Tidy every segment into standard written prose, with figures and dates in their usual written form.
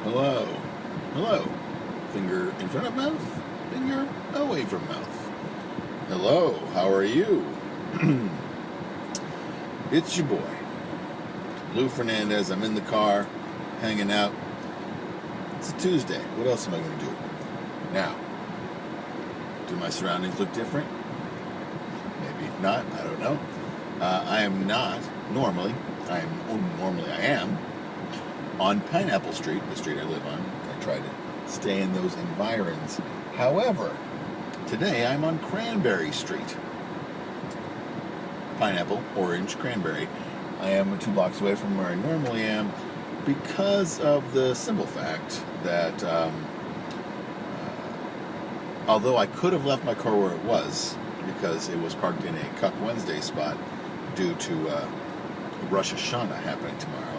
Hello. Hello. Finger in front of mouth. Finger away from mouth. Hello. How are you? It's your boy, Lou Fernandez. I'm in the car, hanging out. It's a Tuesday. What else am I going to do? Now, do my surroundings look different? Maybe not. I don't know. I am not normally. I am on Pineapple Street, the street I live on. I try to stay in those environs. However, today I'm on Cranberry Street. Pineapple, orange, cranberry. I am 2 blocks away from where I normally am because of the simple fact that although I could have left my car where it was because it was parked in a Cuck Wednesday spot due to Rosh Hashanah happening tomorrow.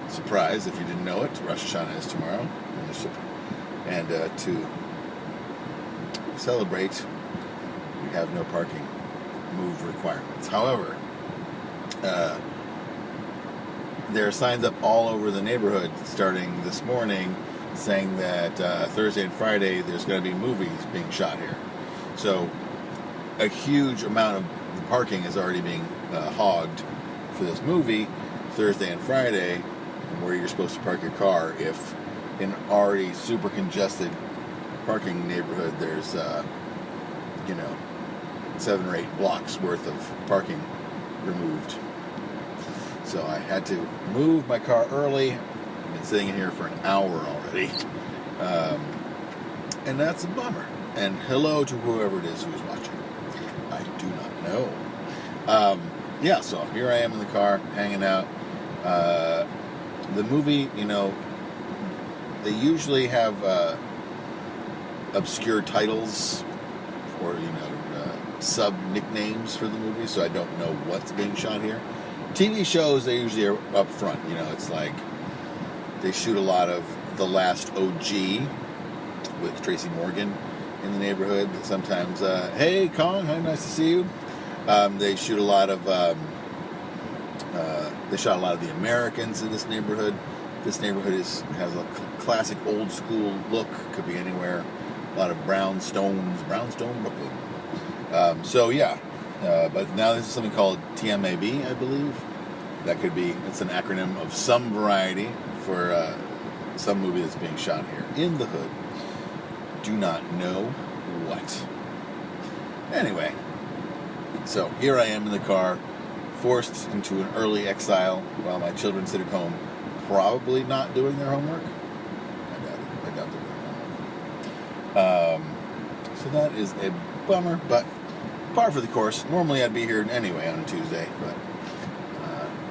Surprise, if you didn't know it, Rosh Hashanah is tomorrow. And to celebrate, we have no parking move requirements. However, there are signs up all over the neighborhood starting this morning saying that Thursday and Friday there's going to be movies being shot here. So a huge amount of the parking is already being hogged for this movie Thursday and Friday, where you're supposed to park your car if in already super congested parking neighborhood there's 7 or 8 blocks worth of parking removed. So I had to move my car early. I've been sitting in here for an hour already. And that's a bummer. And hello to whoever it is who's watching. I do not know. So here I am in the car, hanging out. The movie, they usually have obscure titles or, sub-nicknames for the movie, so I don't know what's being shot here. TV shows, they usually are up front. It's like they shoot a lot of The Last OG with Tracy Morgan in the neighborhood. Sometimes, hey, Kong, hi, nice to see you. They shoot a lot of, they shot a lot of The Americans in this neighborhood. This neighborhood has a classic old school look, could be anywhere. A lot of brownstone, Brooklyn. But now this is something called TMAB, I believe. That could be, it's an acronym of some variety for some movie that's being shot here in the hood. Do not know what. Anyway, so here I am in the car, forced into an early exile while my children sit at home, probably not doing their homework. I doubt they're doing homework. So that is a bummer, but par for the course. Normally I'd be here anyway on a Tuesday, but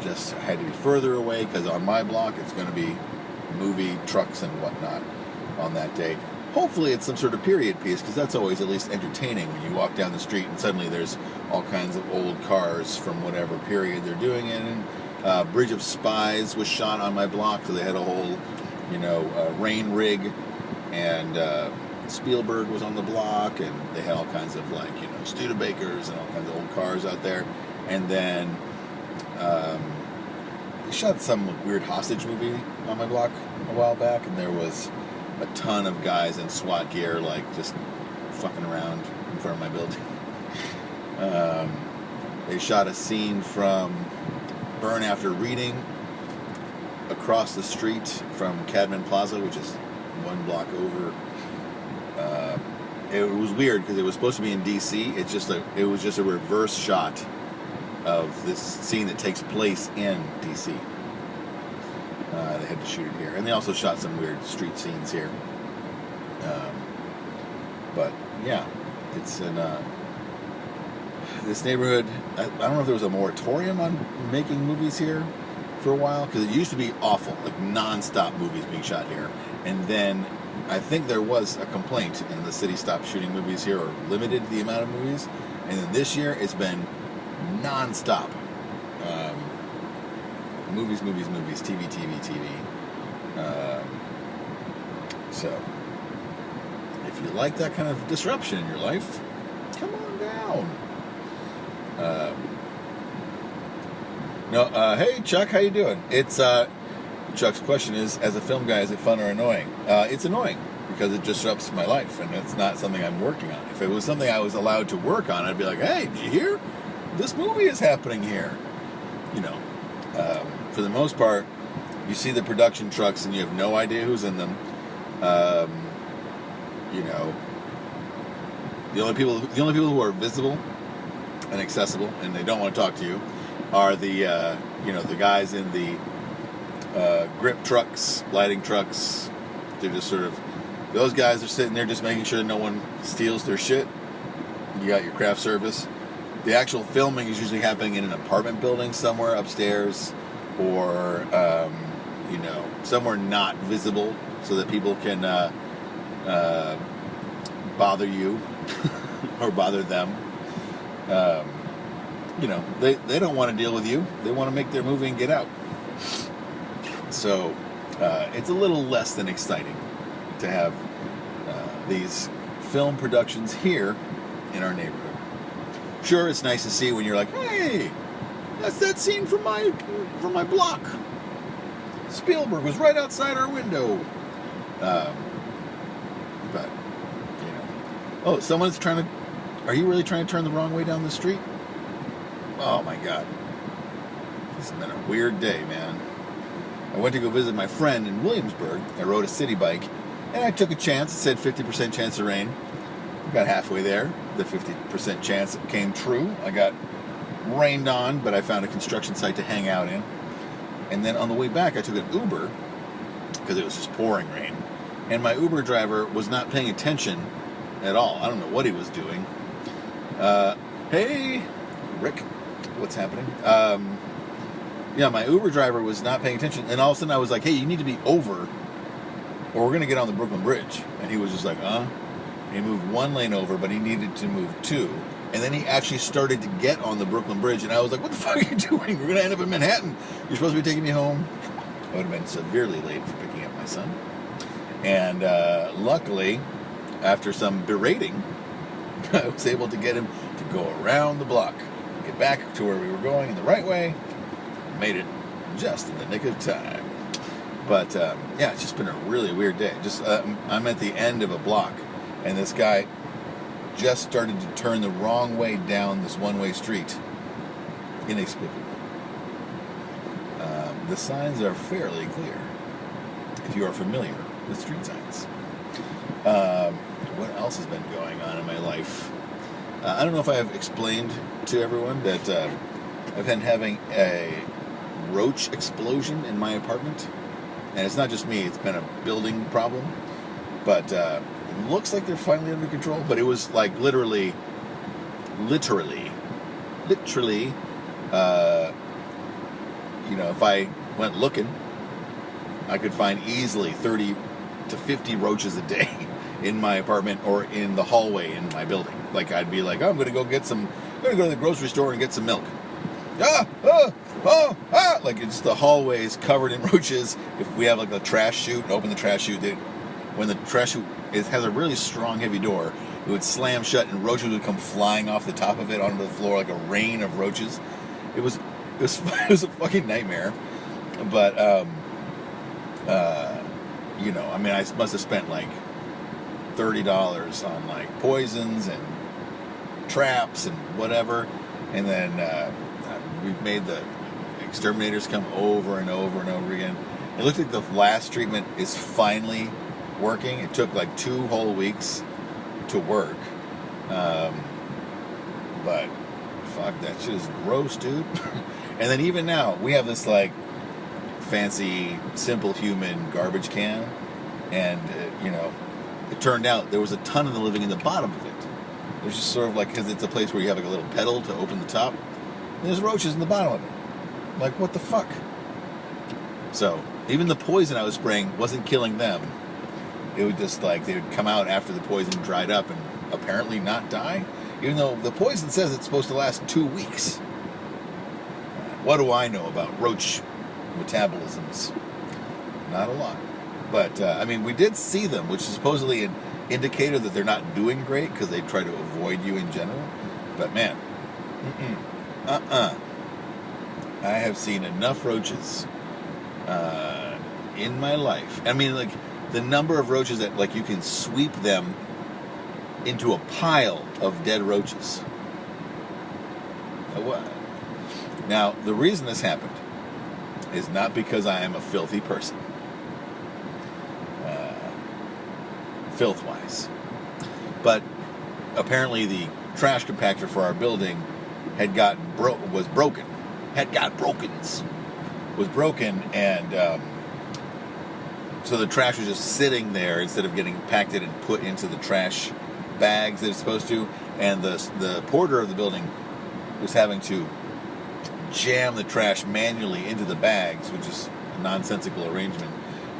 just I had to be further away because on my block it's going to be movie trucks and whatnot on that day. Hopefully it's some sort of period piece, because that's always at least entertaining when you walk down the street and suddenly there's all kinds of old cars from whatever period they're doing it in. Bridge of Spies was shot on my block, so they had a whole, rain rig, and Spielberg was on the block, and they had all kinds of Studebakers and all kinds of old cars out there. And then they shot some weird hostage movie on my block a while back, and there was a ton of guys in SWAT gear, just fucking around in front of my building. They shot a scene from Burn After Reading across the street from Cadman Plaza, which is 1 block over. It was weird because it was supposed to be in DC. It was just a reverse shot of this scene that takes place in DC. They had to shoot it here, and they also shot some weird street scenes here. But yeah, it's in this neighborhood. I don't know if there was a moratorium on making movies here for a while, because it used to be awful, non-stop movies being shot here, and then I think there was a complaint, and the city stopped shooting movies here or limited the amount of movies, and then this year it's been non-stop. Movies, TV. So, if you like that kind of disruption in your life, come on down. Hey Chuck, how you doing? It's Chuck's question is, as a film guy, is it fun or annoying? It's annoying because it disrupts my life, and it's not something I'm working on. If it was something I was allowed to work on, I'd be like, hey, did you hear? This movie is happening here. You know, for the most part, you see the production trucks and you have no idea who's in them. You know, the only people who are visible and accessible, and they don't want to talk to you, are the the guys in the grip trucks, lighting trucks. They're just sort of, those guys are sitting there just making sure no one steals their shit. You got your craft service. The actual filming is usually happening in an apartment building somewhere upstairs, or somewhere not visible, so that people can bother you or bother them. They don't want to deal with you. They want to make their movie and get out. So it's a little less than exciting to have these film productions here in our neighborhood. Sure, it's nice to see when you're like, hey, that's that scene from my block. Spielberg was right outside our window. But, oh, someone's trying to, are you really trying to turn the wrong way down the street? Oh my God. This has been a weird day, man. I went to go visit my friend in Williamsburg. I rode a city bike, and I took a chance. It said 50% chance of rain. I got halfway there. The 50% chance came true. I got rained on, but I found a construction site to hang out in. And then on the way back, I took an Uber, because it was just pouring rain. And my Uber driver was not paying attention at all. I don't know what he was doing. Hey, Rick, what's happening? My Uber driver was not paying attention, and all of a sudden I was like, hey, you need to be over, or we're going to get on the Brooklyn Bridge. And he was just like, He moved one lane over, but he needed to move two. And then he actually started to get on the Brooklyn Bridge, and I was like, what the fuck are you doing? We're going to end up in Manhattan. You're supposed to be taking me home. I would have been severely late for picking up my son. And luckily, after some berating, I was able to get him to go around the block, get back to where we were going in the right way. Made it just in the nick of time. But it's just been a really weird day. Just I'm at the end of a block, and this guy just started to turn the wrong way down this one-way street. Inexplicably. The signs are fairly clear if you are familiar with street signs. What else has been going on in my life? I don't know if I have explained to everyone that I've been having a roach explosion in my apartment. And it's not just me, it's been a building problem. But it looks like they're finally under control. But it was like literally, if I went looking, I could find easily 30 to 50 roaches a day in my apartment or in the hallway in my building. Like, I'd be like, I'm going to go to the grocery store and get some milk. Like, it's the hallways covered in roaches. If we have like a trash chute, open the trash chute, when the trash chute has a really strong, heavy door, it would slam shut and roaches would come flying off the top of it onto the floor like a rain of roaches. It was a fucking nightmare. But I must have spent like $30 on like poisons and traps and whatever, and then we've made the exterminators come over and over and over again. It looks like the last treatment is finally working. It took like 2 whole weeks to work, but fuck, that shit is gross, dude. And then even now we have this like fancy Simple Human garbage can, and it turned out there was a ton of them living in the bottom of it. There's just sort of like, because it's a place where you have like a little pedal to open the top, and there's roaches in the bottom of it. Like, what the fuck? So even the poison I was spraying wasn't killing them. It would just like, they would come out after the poison dried up and apparently not die, even though the poison says it's supposed to last 2 weeks. What do I know about roach metabolisms? Not a lot. But, we did see them, which is supposedly an indicator that they're not doing great because they try to avoid you in general. But, man, I have seen enough roaches in my life. I mean, like, the number of roaches that, like, you can sweep them into a pile of dead roaches. Now, the reason this happened is not because I am a filthy person. Filth-wise. But apparently the trash compactor for our building was broken. Was broken, and so the trash was just sitting there instead of getting compacted and put into the trash bags that it's supposed to. And the porter of the building was having to jam the trash manually into the bags, which is a nonsensical arrangement.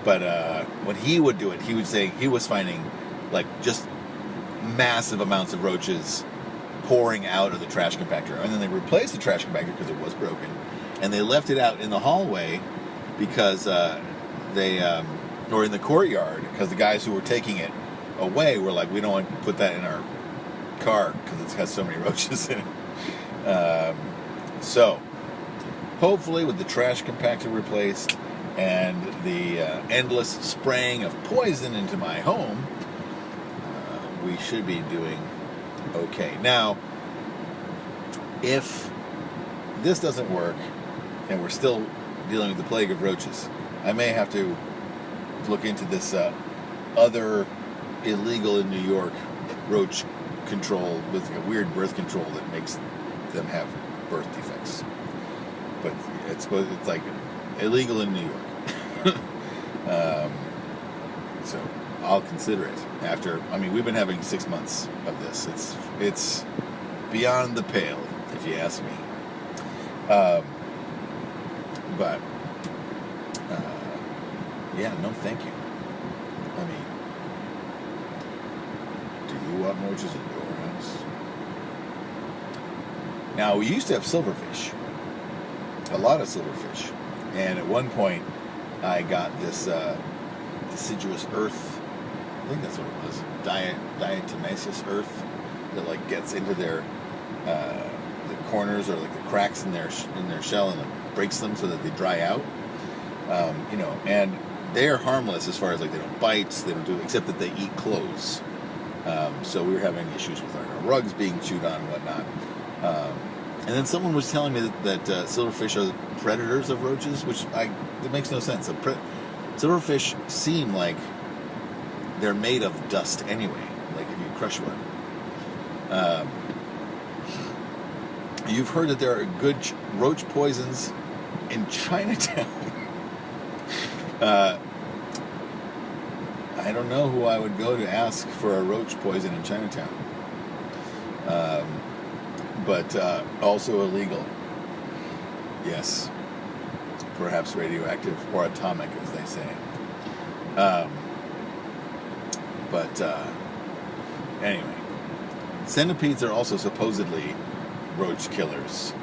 But when he would do it, he would say he was finding, like, just massive amounts of roaches pouring out of the trash compactor. And then they replaced the trash compactor because it was broken. And they left it out in the hallway because or in the courtyard, because the guys who were taking it away were like, we don't want to put that in our car because it's got so many roaches in it. So, hopefully with the trash compactor replaced and the endless spraying of poison into my home, we should be doing okay. Now, if this doesn't work and we're still dealing with the plague of roaches, I may have to look into this other illegal in New York roach control with a weird birth control that makes them have birth defects. But it's like illegal in New York. So I'll consider it after. I mean, we've been having 6 months of this. It's beyond the pale, if you ask me. But yeah, no, thank you. I mean, do you want roaches in your house? Now, we used to have silverfish. A lot of silverfish. And at one point, I got this deciduous earth. I think that's what it was. Diatomaceous earth that, like, gets into their the corners or, like, the cracks in their shell, and it breaks them so that they dry out. And they are harmless as far as, like, they don't bite, they don't do, except that they eat clothes. So we were having issues with our rugs being chewed on and whatnot. And then someone was telling me that silverfish are predators of roaches, which it makes no sense. Silverfish seem like they're made of dust anyway, like if you crush one. You've heard that there are good roach poisons in Chinatown. I don't know who I would go to ask for a roach poison in Chinatown. But also illegal. Yes. Perhaps radioactive or atomic, as they say. Anyway. Centipedes are also supposedly roach killers.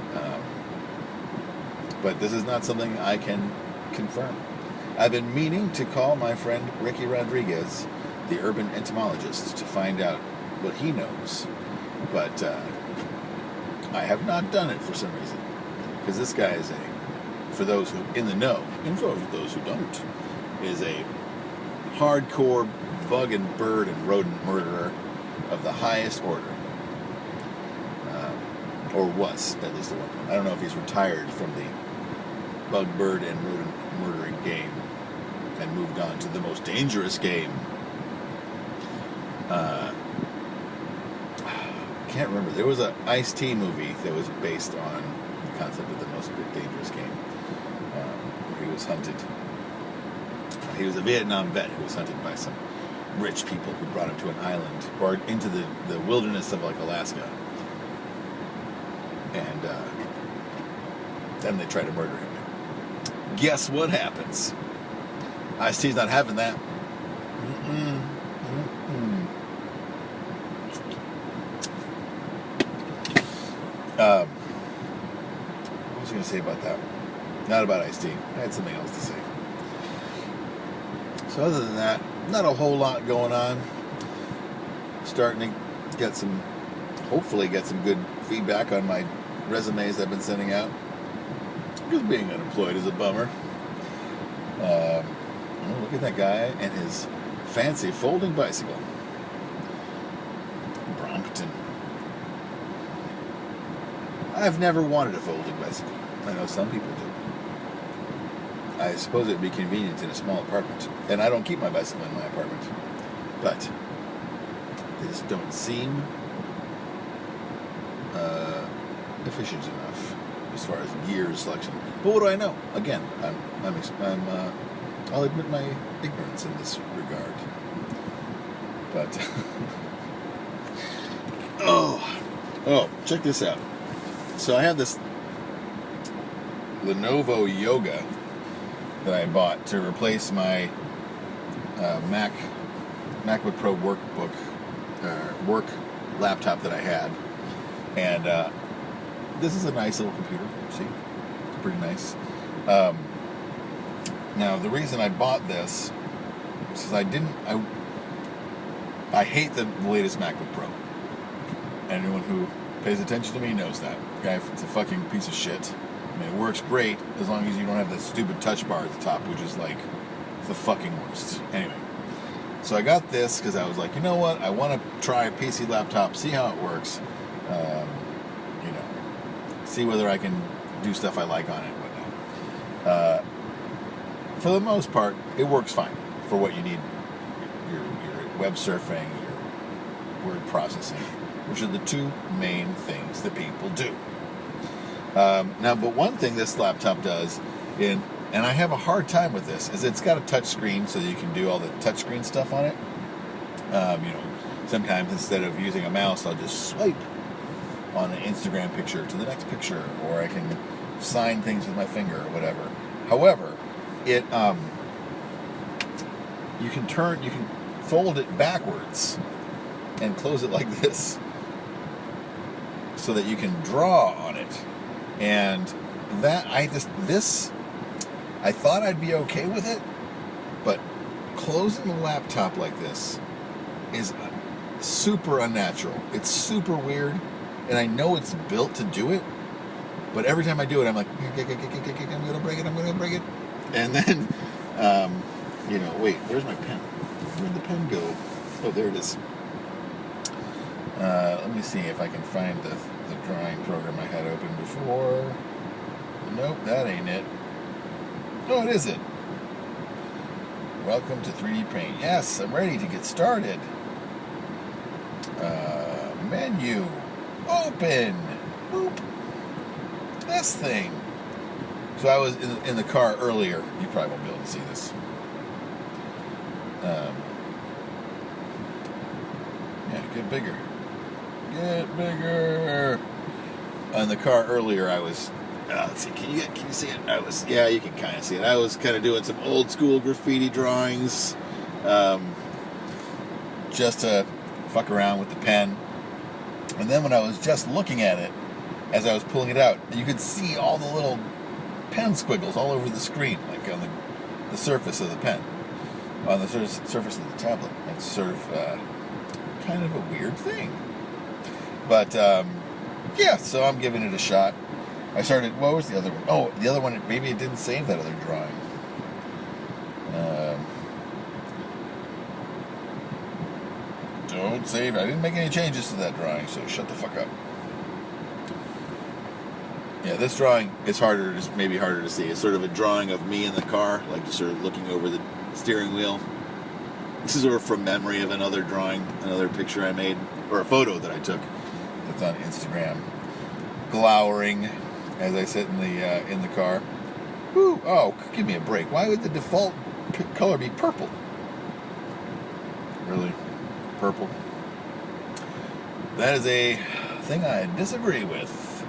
But this is not something I can confirm. I've been meaning to call my friend Ricky Rodriguez, the urban entomologist, to find out what he knows. But I have not done it for some reason. Because this guy is for those who in the know, and for those who don't, is a hardcore bug and bird and rodent murderer of the highest order. Or was, at least at one point. I don't know if he's retired from the bug, bird, and rodent murdering game and moved on to the most dangerous game. I can't remember. There was an Ice-T movie that was based on the concept of the most dangerous game, where he was hunted. He was a Vietnam vet who was hunted by some rich people who brought him to an island or into the wilderness of, like, Alaska. And then they tried to murder him. Guess what happens? Ice-T's not having that. What was I going to say about that? Not about Ice-T. I had something else to say. So other than that, not a whole lot going on. Starting to hopefully get some good feedback on my resumes I've been sending out. Because being unemployed is a bummer. look at that guy and his fancy folding bicycle. Brompton. I've never wanted a folding bicycle. I know some people do. I suppose it would be convenient in a small apartment. And I don't keep my bicycle in my apartment. But they just don't seem efficient enough as far as gear selection. But what do I know? Again, I'll admit my ignorance in this regard. But oh, check this out. So I have this Lenovo Yoga that I bought to replace my MacBook Pro work laptop that I had, and this is a nice little computer. See, it's pretty nice. Now the reason I bought this is I hate the latest MacBook Pro. Anyone who pays attention to me knows that. Okay, it's a fucking piece of shit. I mean, it works great as long as you don't have that stupid touch bar at the top, which is like the fucking worst. Anyway, so I got this because I was like, you know what? I want to try a PC laptop, see how it works. See whether I can do stuff I like on it and whatnot. For the most part, it works fine for what you need. Your web surfing, your word processing, which are the two main things that people do. Now, but one thing this laptop does, and I have a hard time with this, is it's got a touch screen so that you can do all the touch screen stuff on it. Sometimes instead of using a mouse, I'll just swipe on an Instagram picture to the next picture, or I can sign things with my finger or whatever. However, it you can fold it backwards and close it like this so that you can draw on it. And that I thought I'd be okay with it, but closing the laptop like this is super unnatural. It's super weird, and I know it's built to do it, but every time I do it, I'm like, I'm gonna break it. And then, wait, where's my pen? Where'd the pen go? Oh, there it is. Let me see if I can find the drawing program I had open before. Nope, that ain't it. Oh, it is it. Welcome to 3D Paint. Yes, I'm ready to get started. Menu. Open. Boop. This thing. So I was in the car earlier. You probably won't be able to see this. Get bigger. Get bigger. In the car earlier, I was. Let's see. Can you see it? Yeah, you can kind of see it. I was kind of doing some old school graffiti drawings, just to fuck around with the pen. And then when I was just looking at it, as I was pulling it out, you could see all the little pen squiggles all over the screen, like on the surface of the pen, on the surface of the tablet. It's sort of kind of a weird thing. But, so I'm giving it a shot. I started, what was the other one? Oh, the other one, maybe it didn't save that other drawing. Don't save it. I didn't make any changes to that drawing, so shut the fuck up. Yeah, this drawing is maybe harder to see. It's sort of a drawing of me in the car, like just sort of looking over the steering wheel. This is sort of from memory of another drawing, another picture I made, or a photo that I took that's on Instagram. Glowering as I sit in the car. Whew, oh, give me a break. Why would the default color be purple? Really? Purple? That is a thing I disagree with.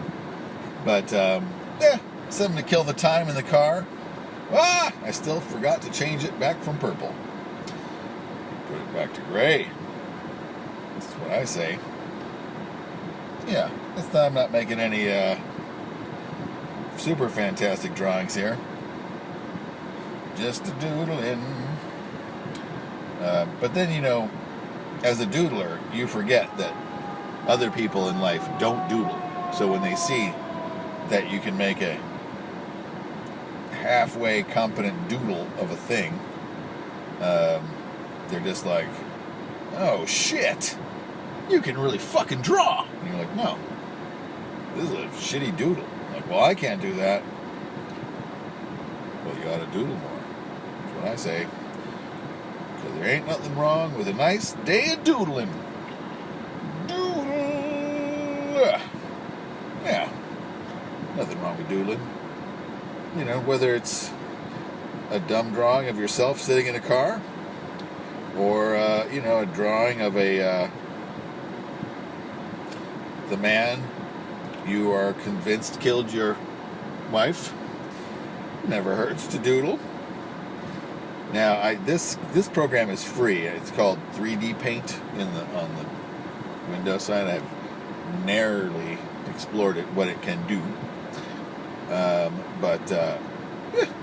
But, something to kill the time in the car. I still forgot to change it back from purple. Put it back to gray. That's what I say. Yeah, this time I'm not making any super fantastic drawings here. Just a doodling. But then, as a doodler, you forget that other people in life don't doodle. So when they see that you can make a halfway competent doodle of a thing, they're just like, oh shit, you can really fucking draw. And you're like, no, this is a shitty doodle. I'm like, well, I can't do that. Well, you ought to doodle more. That's what I say. Because there ain't nothing wrong with a nice day of doodling. Doodle. Yeah. Nothing wrong with doodling. You know, whether it's a dumb drawing of yourself sitting in a car, or, you know, a drawing of the man you are convinced killed your wife. Never hurts to doodle. Now, this program is free. It's called 3D Paint on the Windows side. I've narrowly explored it, what it can do. But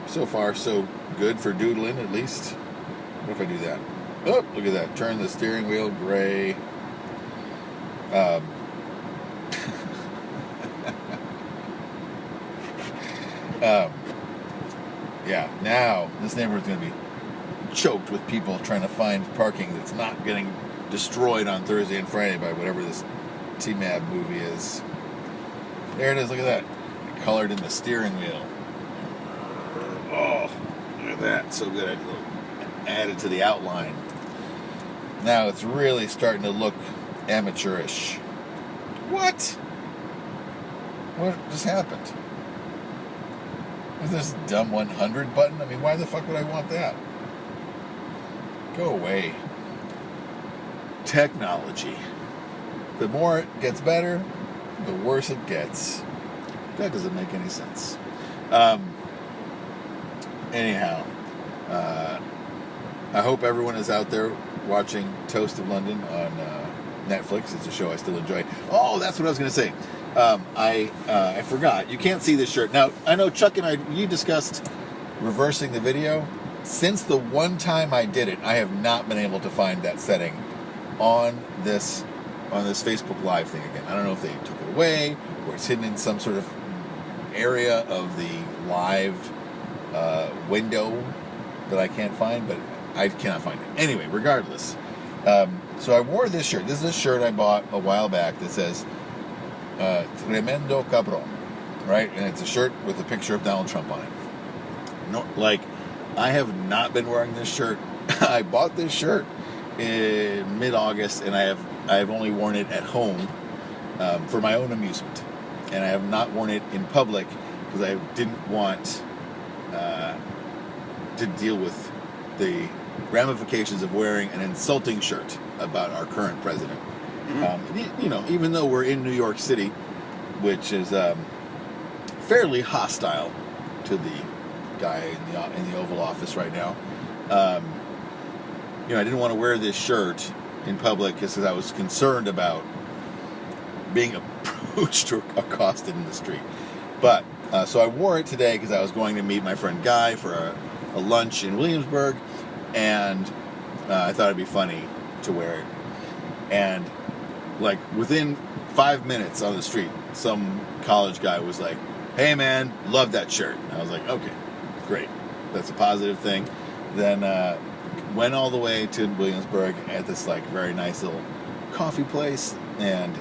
so far so good for doodling, at least. What if I do that? Oh, look at that. Turn the steering wheel gray. Yeah, now this neighborhood's going to be choked with people trying to find parking that's not getting destroyed on Thursday and Friday by whatever this TMAB movie is. There it is, look at that. Colored in the steering wheel. Oh, look at that. So good. I added to the outline. Now it's really starting to look amateurish. What? What just happened? Is this dumb 100 button? I mean, why the fuck would I want that? Go away. Technology. The more it gets better, the worse it gets. That doesn't make any sense. Anyhow, I hope everyone is out there watching Toast of London on Netflix. It's a show I still enjoy. Oh, that's what I was going to say. I forgot. You can't see this shirt. Now, I know Chuck and you discussed reversing the video. Since the one time I did it, I have not been able to find that setting on this Facebook Live thing again. I don't know if they took it away or it's hidden in some sort of area of the live window that I can't find, but I cannot find it. Anyway, regardless. So I wore this shirt. This is a shirt I bought a while back that says Tremendo Cabrón, right? And it's a shirt with a picture of Donald Trump on it. No, like, I have not been wearing this shirt. I bought this shirt in mid-August, and I have only worn it at home for my own amusement, and I have not worn it in public because I didn't want to deal with the ramifications of wearing an insulting shirt about our current president. You know, even though we're in New York City, which is fairly hostile to the guy in the Oval Office right now, you know, I didn't want to wear this shirt in public because I was concerned about being approached or accosted in the street. But so I wore it today because I was going to meet my friend Guy for a lunch in Williamsburg, and I thought it'd be funny to wear it. And like within 5 minutes on the street, some college guy was like, "Hey man, love that shirt." And I was like, "Okay, great, that's a positive thing." Then went all the way to Williamsburg at this like very nice little coffee place, and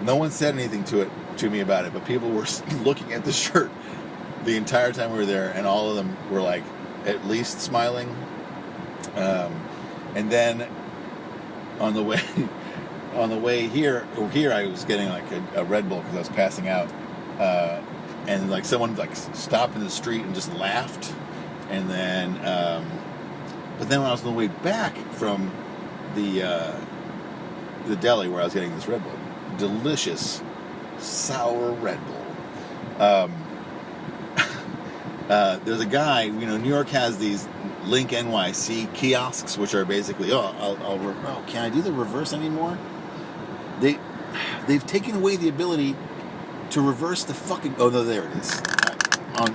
no one said anything to me about it, but people were looking at the shirt the entire time we were there, and all of them were like at least smiling. And then on the way here, I was getting like a Red Bull because I was passing out, and like someone like stopped in the street and just laughed, and then but then when I was on the way back from the deli where I was getting this Red Bull, delicious sour Red Bull. There's a guy, you know, New York has these Link NYC kiosks, which are basically, can I do the reverse anymore? They've taken away the ability to reverse the fucking, oh no, there it is.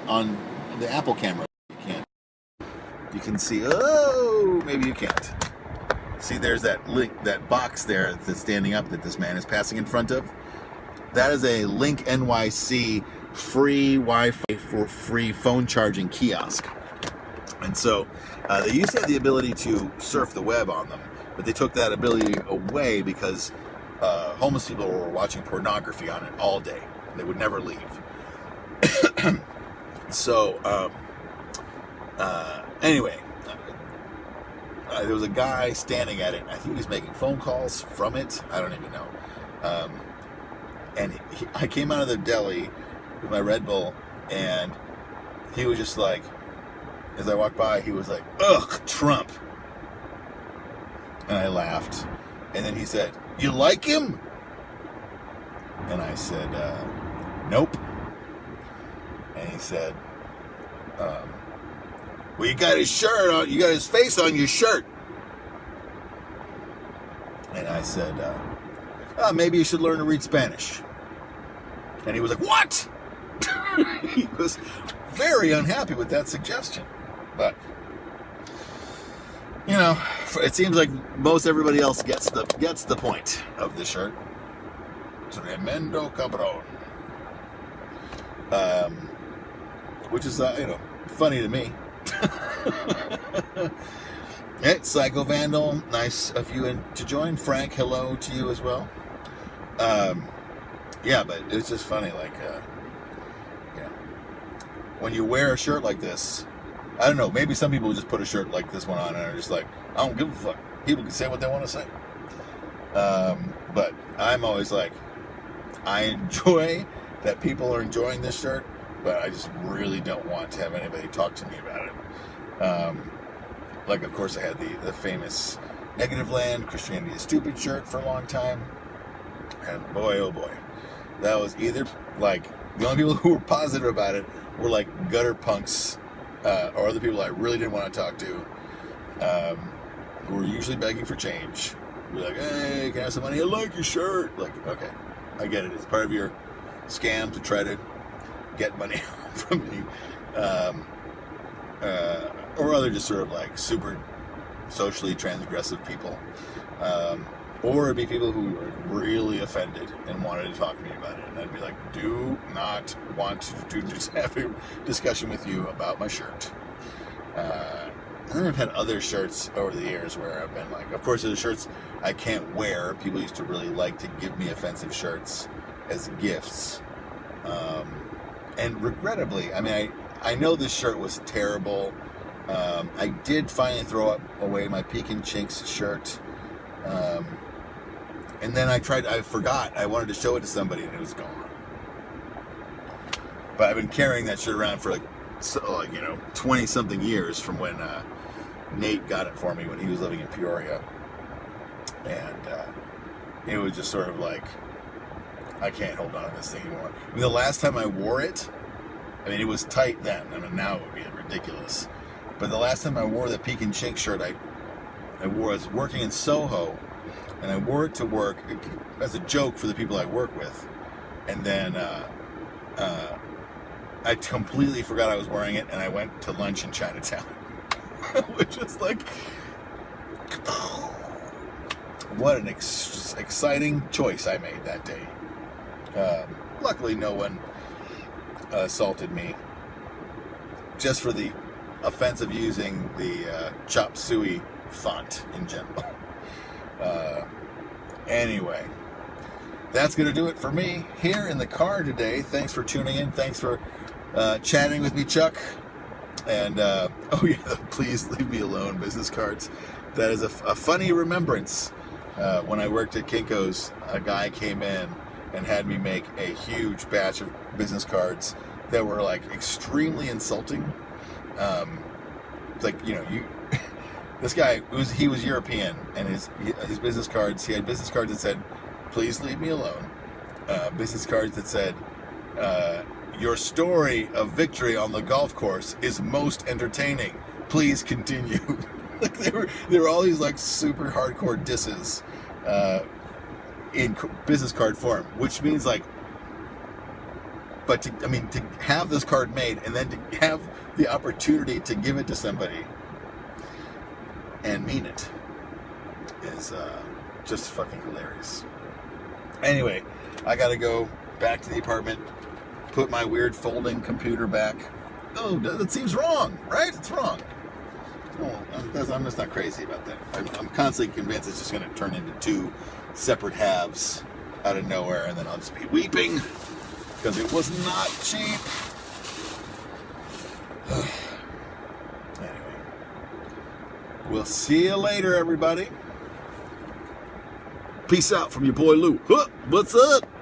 On the Apple camera, you can't. You can see, oh, maybe you can't. See, there's that link, that box there that's standing up that this man is passing in front of. That is a Link NYC free Wi-Fi for free phone charging kiosk. And so they used to have the ability to surf the web on them, but they took that ability away because homeless people were watching pornography on it all day. They would never leave. So, anyway, there was a guy standing at it. I think he was making phone calls from it. I don't even know. And I came out of the deli with my Red Bull, and he was just like, as I walked by, he was like, "Ugh, Trump." And I laughed. And then he said, "You like him?" And I said, "Nope." And he said, "Well, you got his shirt on, you got his face on your shirt." And I said, "Maybe you should learn to read Spanish." And he was like, "What?" He was very unhappy with that suggestion. But, you know, it seems like most everybody else gets the point of the shirt. Tremendo cabrón. Which is, funny to me. Hey, Psycho Vandal, nice of you to join. Frank, hello to you as well. Yeah, but it's just funny, like, when you wear a shirt like this, I don't know, maybe some people just put a shirt like this one on and are just like, I don't give a fuck. People can say what they want to say. But I'm always like, I enjoy that people are enjoying this shirt, but I just really don't want to have anybody talk to me about it. Like, of course, I had the famous Negative Land, Christianity is Stupid shirt for a long time. And boy, oh boy, that was either, like, the only people who were positive about it were, like, gutter punks, or other people I really didn't want to talk to, who were usually begging for change. Be like, "Hey, can I have some money? I like your shirt." Like, okay, I get it. It's part of your scam to try to get money from me. Or other just sort of like super socially transgressive people. Or it'd be people who were really offended and wanted to talk to me about it. And I'd be like, do not want to just have a discussion with you about my shirt. And then I've had other shirts over the years where I've been like, of course, there's shirts I can't wear. People used to really like to give me offensive shirts as gifts. And regrettably, I mean, I know this shirt was terrible. I did finally throw away my Pekin Chinks shirt. And then I forgot. I wanted to show it to somebody and it was gone. But I've been carrying that shirt around for like 20 something years from when Nate got it for me when he was living in Peoria. And it was just sort of like, I can't hold on to this thing anymore. I mean, the last time I wore it, I mean, it was tight then. I mean, now it would be ridiculous. But the last time I wore the Pekin Chink shirt, I was working in Soho, and I wore it to work as a joke for the people I work with. And then I completely forgot I was wearing it, and I went to lunch in Chinatown. Which is like, what an exciting choice I made that day. Luckily, no one assaulted me, just for the offense of using the chop suey font in general. Anyway, that's going to do it for me here in the car today. Thanks for tuning in. Thanks for chatting with me, Chuck. And, oh yeah, please leave me alone, business cards. That is a funny remembrance. When I worked at Kinko's, a guy came in and had me make a huge batch of business cards that were, like, extremely insulting. It's like, this guy, he was European, and his business cards, he had business cards that said, "Please leave me alone." Business cards that said, "Your story of victory on the golf course is most entertaining. Please continue." Like there were all these like super hardcore disses in business card form, which means like, but to have this card made and then to have the opportunity to give it to somebody and mean it is just fucking hilarious. Anyway, I gotta go back to the apartment, put my weird folding computer back. Oh, that seems wrong, right? It's wrong. I'm just not crazy about that. I'm constantly convinced it's just going to turn into two separate halves out of nowhere, and then I'll just be weeping because it was not cheap. Anyway, we'll see you later, everybody. Peace out from your boy Lou. Huh, what's up?